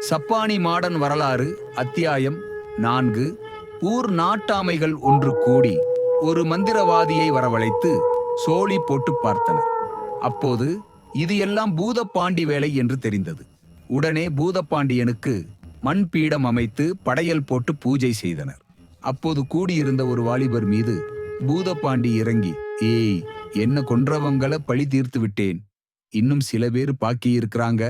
சப்பானி மாடன் வரலாறு அத்தியாயம் 4. ஊர் நாட்டாமைகள் ஒன்று கூடி ஒரு மந்திரவாதியை வரவழைத்து சோழி போட்டு பார்த்தனர். அப்போது இது எல்லாம் பூதப்பாண்டி வேலை என்று தெரிந்தது. உடனே பூதப்பாண்டியனுக்கு மண் பீடம் அமைத்து படையல் போட்டு பூஜை செய்தனர். அப்போது கூடியிருந்த ஒரு வாலிபர் மீது பூதப்பாண்டி இறங்கி, ஏய், என்ன கொன்றவங்கள பழி தீர்த்து விட்டேன், இன்னும் சில பேர் பாக்கி இருக்கிறாங்க,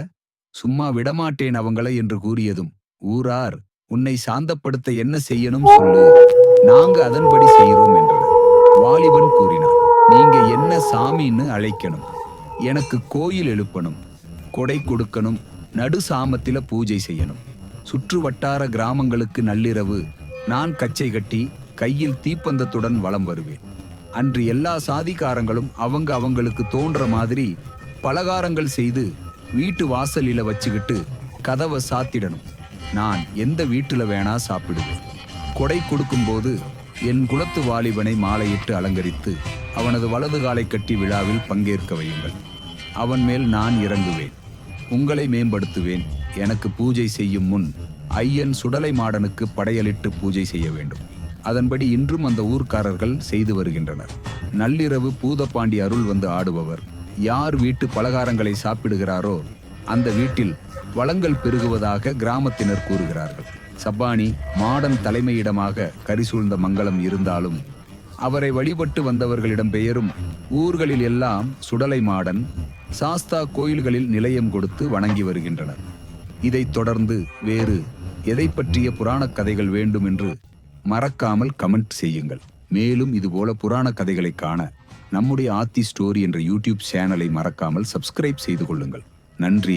சும்மா விடமாட்டேன் அவங்கள என்று கூறியதும், ஊரார், உன்னை சாந்தப்படுத்த என்ன செய்யணும் சொல்லு, நாங்க அதன்படி செய்கிறோம் என்றனர். வாலிபன் கூறினான், நீங்க என்ன சாமின்னு அழைக்கணும், எனக்கு கோயில் எழுப்பணும், கொடை கொடுக்கணும், நடு சாமத்தில பூஜை செய்யணும், சுற்று வட்டார கிராமங்களுக்கு நள்ளிரவு நான் கச்சை கட்டி கையில் தீப்பந்தத்துடன் வலம் வருவேன். அன்று எல்லா சாதிகாரங்களும் அவங்களுக்கு தோன்ற மாதிரி பலகாரங்கள் செய்து வீட்டு வாசலில வச்சுக்கிட்டு கதவை சாத்திடணும். நான் எந்த வீட்டுல வேணா சாப்பிடுவேன். கொடை கொடுக்கும்போது என் குலத்து வாலிபனை மாலையிட்டு அலங்கரித்து அவனது வலது காலை கட்டி விழாவில் பங்கேற்க வையுங்கள். அவன் மேல் நான் இறங்குவேன், உங்களை மேம்படுத்துவேன். எனக்கு பூஜை செய்யும் முன் ஐயன் சுடலை மாடனுக்கு படையலிட்டு பூஜை செய்ய வேண்டும். அதன்படி இன்றும் அந்த ஊர்க்காரர்கள் செய்து வருகின்றனர். நள்ளிரவு பூதப்பாண்டி அருள் வந்து ஆடுபவர் யார் வீட்டு பலகாரங்களை சாப்பிடுகிறாரோ அந்த வீட்டில் வளங்கள் பெருகுவதாக கிராமத்தினர் கூறுகிறார்கள். சப்பானி மாடன் தலைமையிடமாக கரிசூழ்ந்த மங்களம் இருந்தாலும் அவரை வழிபட்டு வந்தவர்களிடம் பெயரும் ஊர்களில் எல்லாம் சுடலை மாடன், சாஸ்தா கோயில்களில் நிலையம் கொடுத்து வணங்கி வருகின்றனர். இதைத் தொடர்ந்து வேறு எதை பற்றிய புராணக் கதைகள் வேண்டும் என்று மறக்காமல் கமெண்ட் செய்யுங்கள். மேலும் இதுபோல புராண கதைகளை காண நம்முடைய ஆத்தி ஸ்டோரி என்ற யூடியூப் சேனலை மறக்காமல் சப்ஸ்கிரைப் செய்து கொள்ளுங்கள். நன்றி.